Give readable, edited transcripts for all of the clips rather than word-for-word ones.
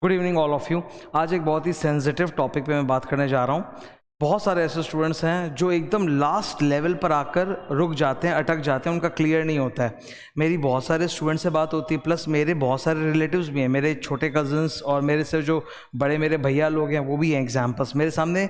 Good evening all of you. आज एक बहुत ही सेंसिटिव टॉपिक पे मैं बात करने जा रहा हूँ। बहुत सारे ऐसे स्टूडेंट्स हैं जो एकदम लास्ट लेवल पर आकर रुक जाते हैं, अटक जाते हैं, उनका क्लियर नहीं होता है। मेरी बहुत सारे स्टूडेंट से बात होती है, प्लस मेरे बहुत सारे रिलेटिव्स भी हैं, मेरे छोटे कज़न्स और मेरे से जो बड़े मेरे भैया लोग हैं वो भी हैं एग्जाम्पल्स। मेरे सामने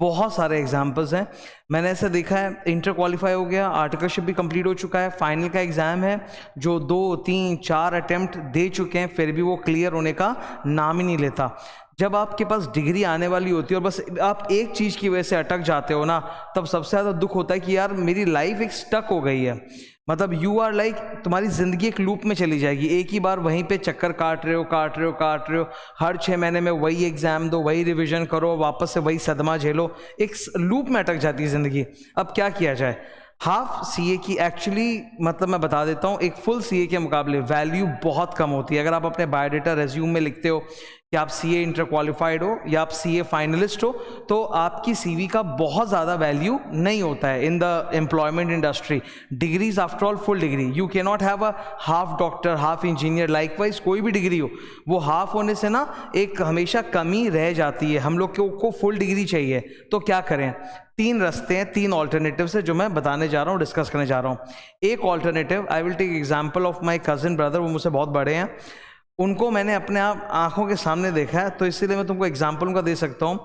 बहुत सारे एग्जाम्पल्स हैं। मैंने ऐसा देखा है, इंटर क्वालिफाई हो गया, आर्टिकलशिप भी कंप्लीट हो चुका है, फाइनल का एग्ज़ाम है, जो 2, 3, 4 अटैम्प्ट दे चुके हैं, फिर भी वो क्लियर होने का नाम ही नहीं लेता। जब आपके पास डिग्री आने वाली होती है और बस आप एक चीज़ की वजह से अटक जाते हो ना, तब सबसे ज़्यादा दुख होता है कि यार मेरी लाइफ एक स्टक हो गई है। मतलब यू आर लाइक, तुम्हारी ज़िंदगी एक लूप में चली जाएगी, एक ही बार वहीं पे चक्कर काट रहे हो। हर 6 महीने में वही एग्ज़ाम दो, वही रिवीजन करो, वापस से वही सदमा झेलो, एक लूप में अटक जाती है ज़िंदगी। अब क्या किया जाए? हाफ सीए की एक्चुअली, मतलब मैं बता देता हूँ, एक फुल सीए के मुकाबले वैल्यू बहुत कम होती है। अगर आप अपने बायोडाटा रेज्यूम में लिखते हो कि आप सीए इंटर क्वालिफाइड हो या आप सीए फाइनलिस्ट हो, तो आपकी सीवी का बहुत ज़्यादा वैल्यू नहीं होता है in the employment industry. Degrees after all full degree, you can not have a half doctor, half engineer, likewise कोई भी डिग्री हो, वो हाफ होने से ना एक हमेशा कमी रह जाती है। हम लोग को फुल डिग्री चाहिए, तो क्या करें? 3 रास्ते हैं, 3 ऑल्टरनेटिव्स है जो मैं बताने जा रहा हूँ, डिस्कस करने जा रहा हूँ। एक alternative, I will take example of my cousin brother, वो मुझसे बहुत बड़े हैं, उनको मैंने अपने आप आंखों के सामने देखा है, तो इसीलिए मैं तुमको एग्जाम्पल उनका दे सकता हूँ।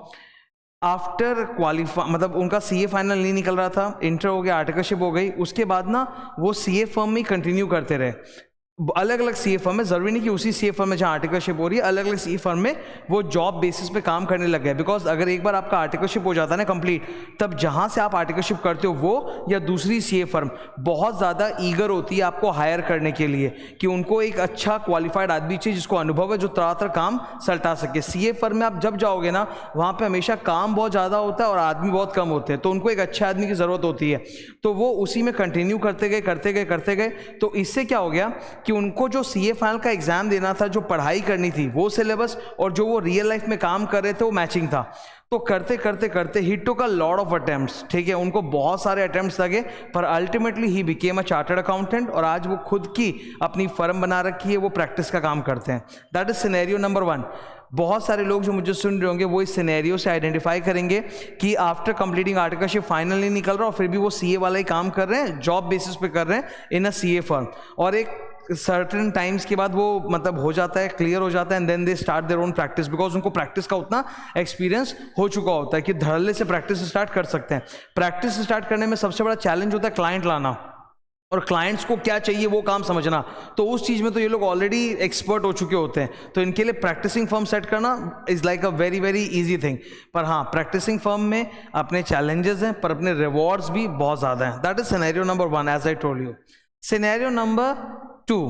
आफ्टर क्वालिफाई, मतलब उनका सीए फाइनल नहीं निकल रहा था, इंटर हो गया, आर्टिकलशिप हो गई, उसके बाद ना वो सीए फर्म में कंटिन्यू करते रहे। अलग अलग सीए फर्म में, जरूरी नहीं कि उसी सीए फर्म में जहाँ आर्टिकलशिप हो रही है, अलग अलग सीए फर्म में वो जॉब बेसिस पे काम करने लग गए। बिकॉज अगर एक बार आपका आर्टिकलशिप हो जाता है ना कंप्लीट, तब जहाँ से आप आर्टिकलशिप करते हो वो या दूसरी सीए फर्म बहुत ज़्यादा ईगर होती है आपको हायर करने के लिए, कि उनको एक अच्छा क्वालिफाइड आदमी चाहिए जिसको अनुभव है, जो तरह काम सल्टा सके। सीए फर्म में आप जब जाओगे ना, वहाँ पर हमेशा काम बहुत ज़्यादा होता है और आदमी बहुत कम होते हैं, तो उनको एक अच्छे आदमी की ज़रूरत होती है। तो वो उसी में कंटिन्यू करते गए। तो इससे क्या हो गया कि उनको जो सीए फाइनल का एग्जाम देना था, जो पढ़ाई करनी थी वो सिलेबस, और जो वो रियल लाइफ में काम कर रहे थे वो मैचिंग था। तो करते ही टुक अ लॉट ऑफ अटेम्प्ट्स, ठीक है, उनको बहुत सारे अटेम्प्ट्स लगे, पर ultimately he became a chartered accountant, और आज वो खुद की अपनी फर्म बना रखी है, वो प्रैक्टिस का काम करते हैं। That is scenario number 1। बहुत सारे लोग जो मुझे सुन रहे होंगे वो इस सिनेरियो से आइडेंटिफाई करेंगे कि आफ्टर कंप्लीटिंग आर्टिकलशिप फाइनल नहीं निकल रहा और फिर भी वो सीए वाला ही काम कर रहे हैं, जॉब बेसिस पे कर रहे हैं इन अ सीए फर्म, और एक सर्टेन टाइम्स के बाद वो मतलब हो जाता है, क्लियर हो जाता है, and then they start their own practice, because उनको प्रैक्टिस का उतना एक्सपीरियंस हो चुका होता है कि धड़ल्ले से प्रैक्टिस स्टार्ट कर सकते हैं। प्रैक्टिस स्टार्ट करने में सबसे बड़ा चैलेंज होता है क्लाइंट लाना, और क्लाइंट्स को क्या चाहिए वो काम समझना। तो उस चीज़ में तो ये लोग ऑलरेडी एक्सपर्ट हो चुके होते हैं, तो इनके लिए प्रैक्टिसिंग फर्म सेट करना is like a very very easy thing. पर हाँ, प्रैक्टिसिंग फर्म में अपने चैलेंजेस हैं, पर अपने रिवॉर्ड्स भी बहुत ज़्यादा हैं। That is scenario number 1 as I told you. Scenario number 2,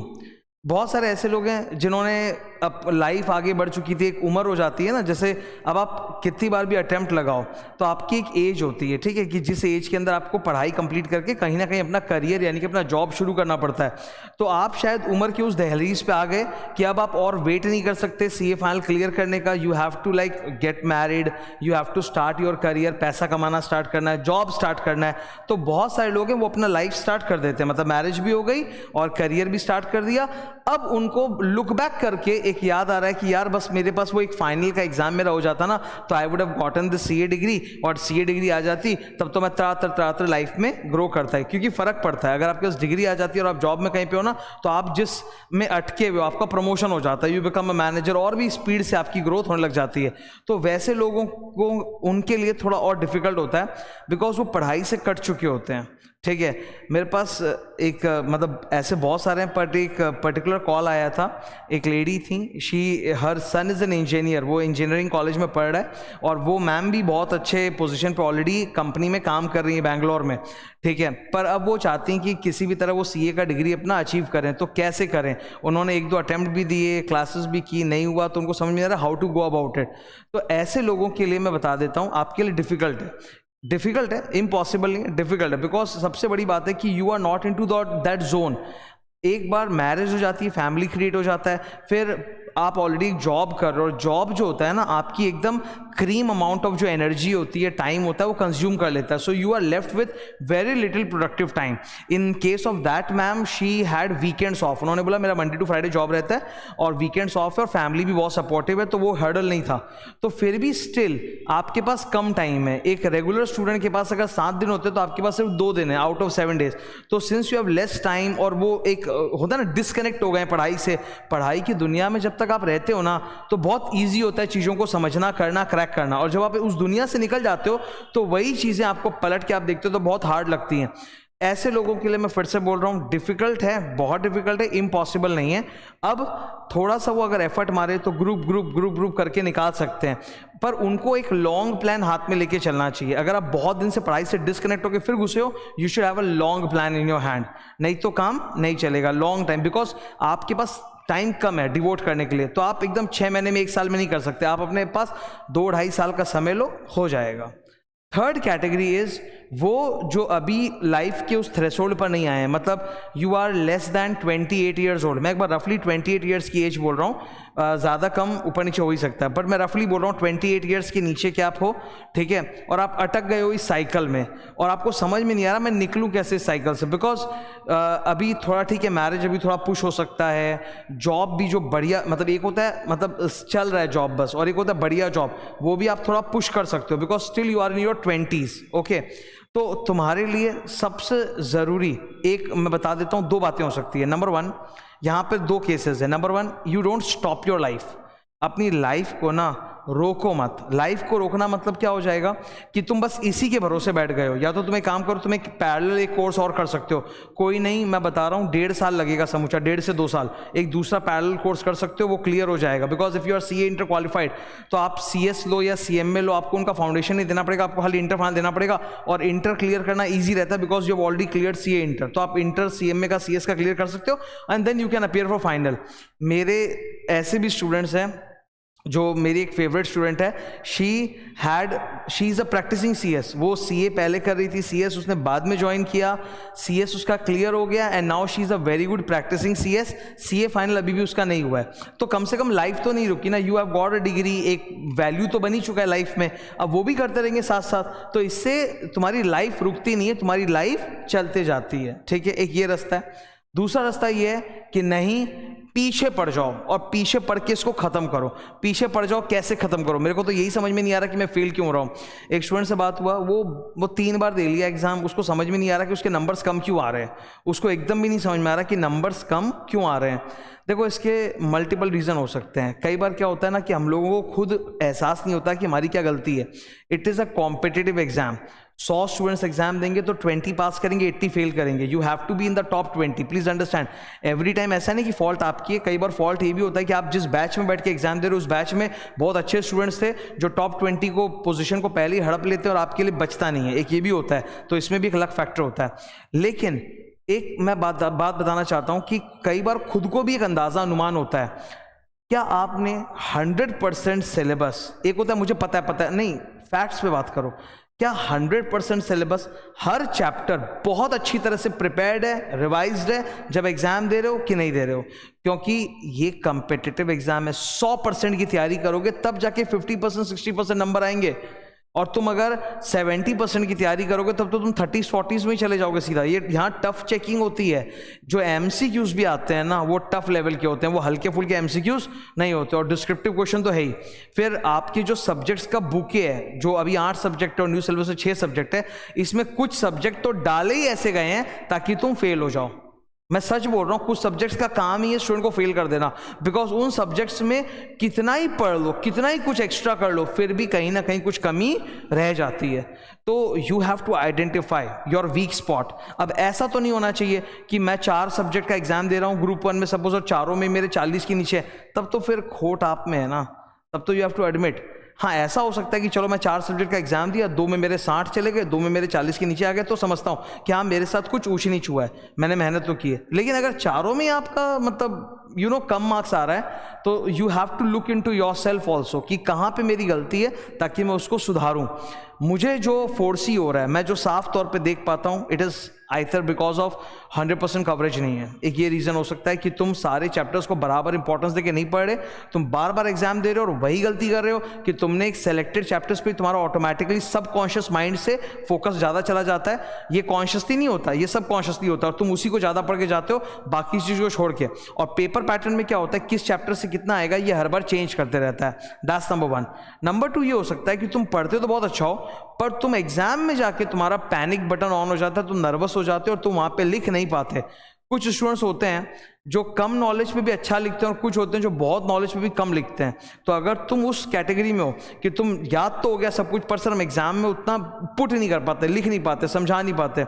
बहुत सारे ऐसे लोग हैं जिन्होंने अब लाइफ आगे बढ़ चुकी थी, एक उम्र हो जाती है ना, जैसे अब आप कितनी बार भी अटेम्प्ट लगाओ तो आपकी एक एज होती है, ठीक है, कि जिस एज के अंदर आपको पढ़ाई कंप्लीट करके कहीं ना कहीं अपना करियर यानी कि अपना जॉब शुरू करना पड़ता है। तो आप शायद उम्र की उस दहलीज पे आ गए कि अब आप और वेट नहीं कर सकते सीए फाइनल क्लियर करने का। You have to like get married, you have to start your career, पैसा कमाना स्टार्ट करना है, जॉब स्टार्ट करना है। तो बहुत सारे लोग हैं वो अपना लाइफ स्टार्ट कर देते हैं, मतलब मैरिज भी हो गई और करियर भी स्टार्ट कर दिया। अब उनको लुक बैक करके एक याद आ रहा है कि यार बस मेरे पास वो एक फाइनल का एग्जाम मेरा हो जाता ना, तो I would have gotten the CA degree, और सीए डिग्री आ जाती तब तो मैं तरह लाइफ में ग्रो करता है। क्योंकि फर्क पड़ता है, अगर आपके पास डिग्री आ जाती है और आप जॉब में कहीं पे हो ना, तो आप जिस में अटके हुए हो आपका प्रमोशन हो जाता है, यू बिकम अ मैनेजर, और भी स्पीड से आपकी ग्रोथ होने लग जाती है। तो वैसे लोगों को उनके लिए थोड़ा और डिफिकल्ट होता है, बिकॉज वो पढ़ाई से कट चुके होते हैं, ठीक है। मेरे पास एक मतलब ऐसे बहुत सारे हैं, बट एक पर्टिकुलर कॉल आया था, एक लेडी थी, हर सन इज़ एन इंजीनियर, वो इंजीनियरिंग कॉलेज में पढ़ रहा है, और वो मैम भी बहुत अच्छे पोजीशन पे ऑलरेडी कंपनी में काम कर रही है बैंगलोर में, ठीक है। पर अब वो चाहती हैं कि किसी भी तरह वो सीए का डिग्री अपना अचीव करें, तो कैसे करें? उन्होंने 1-2 अटैम्प्ट भी दिए, क्लासेस भी की, नहीं हुआ, तो उनको समझ में आ रहा how to go about it. तो ऐसे लोगों के लिए मैं बता देता हूँ, आपके लिए डिफिकल्ट है, इम्पॉसिबल नहीं है, डिफिकल्ट है। बिकॉज सबसे बड़ी बात है कि you are not into that zone. एक बार मैरिज हो जाती है, फैमिली क्रिएट हो जाता है, फिर आप ऑलरेडी जॉब कर रहे हो, और जॉब जो होता है ना आपकी एकदम क्रीम अमाउंट ऑफ जो एनर्जी होती है, टाइम होता है, वो कंज्यूम कर लेता है. So you are left with very little productive time. In case of that ma'am, she had weekends off. उन्होंने बोला मेरा मंडे टू फ्राइडे जॉब रहता है और वीकेंड्स ऑफ है और फैमिली भी बहुत सपोर्टिव है, तो वो हर्डल नहीं था. तो फिर भी स्टिल आपके पास कम टाइम है. एक रेगुलर स्टूडेंट के पास अगर 7 दिन होते तो आपके पास सिर्फ 2 दिन है आउट ऑफ 7 डेज. तो since you have less time और वो एक होता है ना, डिस्कनेक्ट हो गए पढ़ाई से. पढ़ाई की दुनिया में जब तक आप रहते हो ना, तो बहुत ईजी होता है चीज़ों को समझना, करना, क्रैक करना. और जब आप उस दुनिया से निकल जाते हो तो वही चीज़ें आपको पलट के आप देखते हो तो बहुत हार्ड लगती हैं. ऐसे लोगों के लिए मैं फिर से बोल रहा हूँ, डिफिकल्ट है, बहुत डिफिकल्ट है, इम्पॉसिबल नहीं है. अब थोड़ा सा वो अगर एफर्ट मारे तो ग्रुप करके निकाल सकते हैं, पर उनको एक लॉन्ग प्लान हाथ में लेके चलना चाहिए. अगर आप बहुत दिन से पढ़ाई से डिस्कनेक्ट होकर फिर घुसे हो, you should have a long plan in your hand. नहीं तो काम नहीं चलेगा लॉन्ग टाइम, बिकॉज आपके पास टाइम कम है डिवोट करने के लिए. तो आप एकदम 6 महीने में 1 साल में नहीं कर सकते. आप अपने पास 2-2.5 साल का समय लो, हो जाएगा. थर्ड कैटेगरी इज वो जो अभी लाइफ के उस थ्रेशोल्ड पर नहीं आए हैं, मतलब you are less than 28 years old. मैं एक बार रफली 28 ईयर्स की एज बोल रहा हूँ, ज़्यादा कम ऊपर नीचे हो ही सकता है, बट मैं रफली बोल रहा हूँ 28 ईयर्स के नीचे क्या आप हो, ठीक है, और आप अटक गए हो इस साइकिल में और आपको समझ में नहीं आ रहा मैं निकलूँ कैसे इस साइकिल से. बिकॉज अभी थोड़ा ठीक है, मैरिज अभी थोड़ा पुश हो सकता है, जॉब भी जो बढ़िया, मतलब एक होता है मतलब चल रहा है जॉब बस, और एक होता है बढ़िया जॉब, वो भी आप थोड़ा पुश कर सकते हो because still you are in your 20s. Okay, तो तुम्हारे लिए सबसे ज़रूरी एक मैं बता देता हूँ, 2 बातें हो सकती है. नंबर 1, यहाँ पे 2 केसेस है. Number 1, you don't stop your life. अपनी लाइफ को ना रोको मत. लाइफ को रोकना मतलब क्या हो जाएगा कि तुम बस इसी के भरोसे बैठ गए हो. या तो तुम एक काम करो, तुम एक पैरेलल एक कोर्स और कर सकते हो, कोई नहीं, मैं बता रहा हूँ 1.5 साल लगेगा समूचा, 1.5 से 2 साल. एक दूसरा पैरेलल कोर्स कर सकते हो, वो क्लियर हो जाएगा. Because if you are CA inter qualified, तो आप CS लो या CMA लो, आपको उनका फाउंडेशन नहीं देना पड़ेगा, आपको खाली इंटर फाइनल देना पड़ेगा. और इंटर क्लियर करना ईजी रहता है because you have already clear CA inter. तो आप इंटर CMA का CS का क्लियर कर सकते हो and then you can appear for final. मेरे ऐसे भी स्टूडेंट्स हैं, जो मेरी एक फेवरेट स्टूडेंट है, she is a practising CS. वो CA पहले कर रही थी, CS उसने बाद में ज्वाइन किया, CS उसका क्लियर हो गया and now she is a very good practising CS. CA final अभी भी उसका नहीं हुआ है. तो कम से कम लाइफ तो नहीं रुकी ना, you have got a degree, एक वैल्यू तो बनी चुका है लाइफ में. अब वो भी करते रहेंगे साथ साथ, तो इससे तुम्हारी लाइफ रुकती नहीं है, तुम्हारी लाइफ चलते जाती है. ठीक है, एक ये रास्ता है. दूसरा रास्ता ये है कि नहीं, पीछे पड़ जाओ और पीछे पड़ के इसको खत्म करो. पीछे पड़ जाओ, कैसे खत्म करो, मेरे को तो यही समझ में नहीं आ रहा कि मैं फेल क्यों हो रहा हूँ. एक स्टूडेंट से बात हुआ, वो 3 बार दे लिया एग्जाम, उसको समझ में नहीं आ रहा कि उसके नंबर्स कम क्यों आ रहे हैं. उसको एकदम भी नहीं समझ में आ रहा कि नंबर्स कम क्यों आ रहे हैं. देखो, इसके मल्टीपल रीज़न हो सकते हैं. कई बार क्या होता है ना कि हम लोगों को खुद एहसास नहीं होता कि हमारी क्या गलती है. It is a competitive exam. 100 students exam देंगे तो 20 पास करेंगे, 80 फेल करेंगे. You have to be in the top 20. Please understand, every time ऐसा नहीं कि फॉल्ट आपकी है. कई बार फॉल्ट ये भी होता है कि आप जिस बैच में बैठ के एग्जाम दे रहे हो, उस बैच में बहुत अच्छे स्टूडेंट्स थे जो टॉप 20 को पोजीशन को पहले ही हड़प लेते हैं और आपके लिए बचता नहीं है. एक ये भी होता है, तो इसमें भी एक अलग फैक्टर होता है. लेकिन एक मैं बात बताना चाहता हूं कि कई बार खुद को भी एक अंदाजा अनुमान होता है. क्या आपने 100% सिलेबस, एक होता है मुझे पता है नहीं, फैक्ट्स पे बात करो, क्या 100% सिलेबस, हर चैप्टर बहुत अच्छी तरह से प्रिपेयर्ड है, रिवाइज्ड है जब एग्जाम दे रहे हो कि नहीं दे रहे हो? क्योंकि ये कम्पिटिटिव एग्जाम है. 100% की तैयारी करोगे तब जाके 50% 60% नंबर आएंगे. और तुम अगर 70% की तैयारी करोगे तब तो तुम 30s 40s में ही चले जाओगे सीधा. ये यहाँ टफ चेकिंग होती है. जो MCQs भी आते हैं ना, वो टफ लेवल के होते हैं, वो हल्के फुल्के MCQs नहीं होते. और डिस्क्रिप्टिव क्वेश्चन तो है ही. फिर आपकी जो सब्जेक्ट्स का बुके है, जो अभी 8 सब्जेक्ट है और न्यू सिलेबस में 6 सब्जेक्ट है, इसमें कुछ सब्जेक्ट तो डाले ही ऐसे गए हैं ताकि तुम फेल हो जाओ. मैं सच बोल रहा हूँ, कुछ सब्जेक्ट्स का काम ही है स्टूडेंट को फेल कर देना. बिकॉज उन सब्जेक्ट्स में कितना ही पढ़ लो, कितना ही कुछ एक्स्ट्रा कर लो, फिर भी कहीं ना कहीं कुछ कमी रह जाती है. तो you have to identify your weak spot. अब ऐसा तो नहीं होना चाहिए कि मैं 4 सब्जेक्ट का एग्जाम दे रहा हूँ ग्रुप 1 में सपोज, और चारों में मेरे 40 के नीचे है, तब तो फिर खोट आप में है ना. तब तो यू हैव टू एडमिट. हाँ, ऐसा हो सकता है कि चलो मैं 4 सब्जेक्ट का एग्जाम दिया, 2 में मेरे 60 चले गए, 2 में मेरे 40 के नीचे आ गए, तो समझता हूँ कि हाँ मेरे साथ कुछ ऊंच नीच हुआ है, मैंने मेहनत तो की है. लेकिन अगर चारों में आपका मतलब कम मार्क्स आ रहा है, तो you have to look into yourself also कि कहाँ पे मेरी गलती है ताकि मैं उसको सुधारूँ. मुझे जो फोर्सी हो रहा है, मैं जो साफ तौर पे देख पाता हूँ, it is either because of 100% coverage नहीं है। एक ये रीज़न हो सकता है कि तुम सारे चैप्टर्स को बराबर इंपॉर्टेंस देके नहीं पढ़ रहे, तुम बार बार एग्जाम दे रहे हो और वही गलती कर रहे हो कि तुमने एक सेलेक्टेड चैप्टर्स पे तुम्हारा ऑटोमेटिकली सबकॉन्शियस माइंड से फोकस ज़्यादा चला जाता है। ये कॉन्शियसली नहीं होता, ये सब कॉन्शियसली होता है और तुम उसी को ज़्यादा पढ़ के जाते हो बाकी चीज़ को छोड़ के। और पेपर पैटर्न में क्या होता है, किस चैप्टर से कितना आएगा ये हर बार चेंज करते रहता है। That's number 1। नंबर 2 ये हो सकता है कि तुम पढ़ते हो तो बहुत अच्छा हो, पर तुम एग्जाम में जाके तुम्हारा पैनिक बटन ऑन हो जाता है, तुम नर्वस हो जाते हो और तुम वहाँ पे लिख नहीं पाते। कुछ स्टूडेंट्स होते हैं जो कम नॉलेज में भी अच्छा लिखते हैं और कुछ होते हैं जो बहुत नॉलेज में भी कम लिखते हैं। तो अगर तुम उस कैटेगरी में हो कि तुम याद तो हो गया सब कुछ, पर सर हम एग्जाम में उतना पुट नहीं कर पाते, लिख नहीं पाते, समझा नहीं पाते,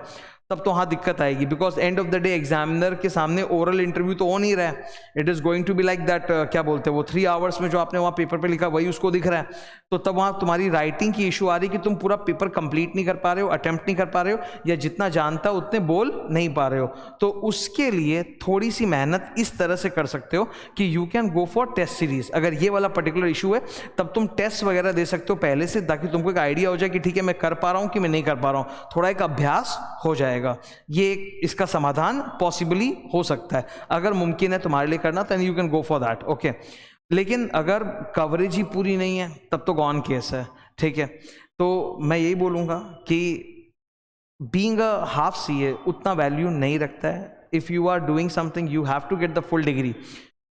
तब तो हाँ दिक्कत आएगी। Because end of the day examiner के सामने ओरल इंटरव्यू तो हो नहीं रहा है, it is going to be like that, क्या बोलते हैं वो 3 आवर्स में जो आपने वहाँ पेपर पे लिखा वही उसको दिख रहा है। तो तब वहाँ तुम्हारी राइटिंग की इशू आ रही कि तुम पूरा पेपर कंप्लीट नहीं कर पा रहे हो, अटेम्प्ट नहीं कर पा रहे हो, या जितना जानता उतने बोल नहीं पा रहे हो। तो उसके लिए थोड़ी सी मेहनत इस तरह से कर सकते हो कि you can go for test series. अगर ये वाला पर्टिकुलर इशू है तब तुम टेस्ट वगैरह दे सकते हो पहले से, ताकि तुमको एक आइडिया हो जाए कि ठीक है मैं कर पा रहा हूँ कि मैं नहीं कर पा रहा हूँ, थोड़ा एक अभ्यास हो जाएगा। ये इसका समाधान पॉसिबली हो सकता है। अगर मुमकिन है तुम्हारे लिए करना तो you can go for that, okay. लेकिन अगर कवरेज ही पूरी नहीं है तब तो गॉन केस है, ठीक है। तो मैं यही बोलूँगा कि बीइंग अ हाफ सीए उतना वैल्यू नहीं रखता है। If you are doing something you have to get the full degree.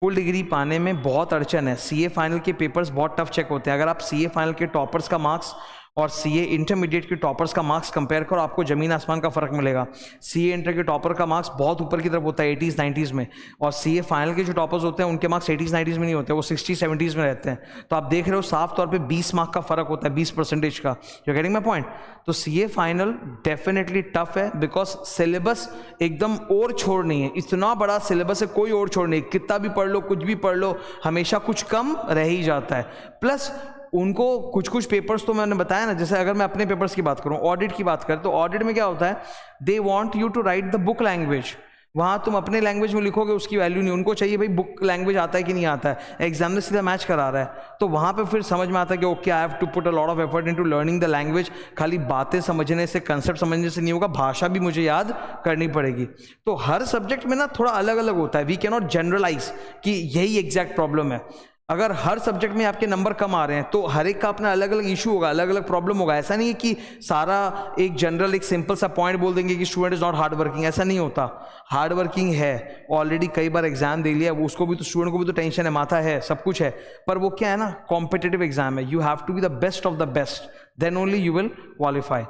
Full degree पाने में बहुत अड़चन है। सीए फाइनल के पेपर्स बहुत टफ चेक होते हैं। अगर आप सीए फाइनल के टॉपर्स का मार्क्स और सीए इंटरमीडिएट के टॉपर्स का मार्क्स कंपेयर करो, आपको जमीन आसमान का फर्क मिलेगा। सीए इंटर के टॉपर का मार्क्स बहुत ऊपर की तरफ होता है 80s 90s में, और सीए फाइनल के जो टॉपर्स होते हैं उनके मार्क्स 80s 90s में नहीं होते, वो 60s 70s में रहते हैं। तो आप देख रहे हो साफ तौर पे 20 मार्क का फर्क होता है, 20% का। You getting my point? तो सीए फाइनल डेफिनेटली टफ है, बिकॉज सिलेबस एकदम और छोड़ नहीं है, इतना बड़ा सिलेबस है, कोई और छोड़ नहीं, कितना भी पढ़ लो कुछ भी पढ़ लो हमेशा कुछ कम रह ही जाता है। प्लस उनको कुछ कुछ पेपर्स तो मैंने बताया ना, जैसे अगर मैं अपने पेपर्स की बात करूं, ऑडिट की बात करें, तो ऑडिट में क्या होता है, they want you to write the book language. वहाँ तुम अपने लैंग्वेज में लिखोगे उसकी वैल्यू नहीं, उनको चाहिए भाई बुक लैंग्वेज आता है कि नहीं आता है, एग्जामिनर सीधा मैच करा रहा है। तो वहाँ पे फिर समझ में आता है कि okay I have to put a lot of effort into learning the language. खाली बातें समझने से, कंसेप्ट समझने से नहीं होगा, भाषा भी मुझे याद करनी पड़ेगी। तो हर सब्जेक्ट में ना थोड़ा अलग अलग होता है। वी कैन नॉट जनरलाइज कि यही एग्जैक्ट प्रॉब्लम है। अगर हर सब्जेक्ट में आपके नंबर कम आ रहे हैं तो हर एक का अपना अलग अलग इशू होगा, अलग अलग प्रॉब्लम होगा। ऐसा नहीं है कि सारा एक जनरल एक सिंपल सा पॉइंट बोल देंगे कि student is not hard working, ऐसा नहीं होता। हार्ड वर्किंग है, ऑलरेडी कई बार एग्जाम दे लिया, उसको भी तो स्टूडेंट को भी तो टेंशन है, माथा है, सब कुछ है, पर वो क्या है ना, कॉम्पिटिटिव एग्जाम है। You have to be the best of the best, then only you will qualify.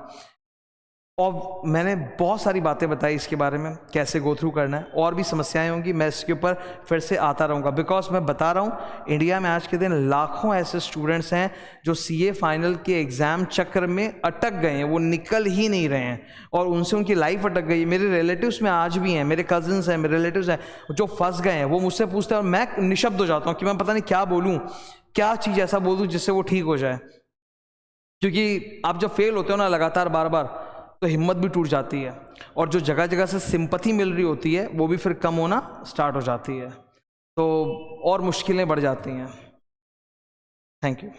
और मैंने बहुत सारी बातें बताई इसके बारे में कैसे गो थ्रू करना है, और भी समस्याएं होंगी, मैं इसके ऊपर फिर से आता रहूँगा। बिकॉज मैं बता रहा हूँ इंडिया में आज के दिन लाखों ऐसे स्टूडेंट्स हैं जो सीए फाइनल के एग्ज़ाम चक्कर में अटक गए हैं, वो निकल ही नहीं रहे हैं और उनसे उनकी लाइफ अटक गई है। मेरे रिलेटिव्स में आज भी हैं, मेरे कजन्स हैं, मेरे रिलेटिव्स हैं जो फंस गए हैं। वो मुझसे पूछते हैं और मैं निशब्द हो जाता हूँ कि मैं पता नहीं क्या बोलूँ, क्या चीज़ ऐसा बोल दूँ जिससे वो ठीक हो जाए। क्योंकि आप जब फेल होते हो ना लगातार बार बार, तो हिम्मत भी टूट जाती है, और जो जगह जगह से सिंपैथी मिल रही होती है वो भी फिर कम होना स्टार्ट हो जाती है, तो और मुश्किलें बढ़ जाती हैं। Thank you.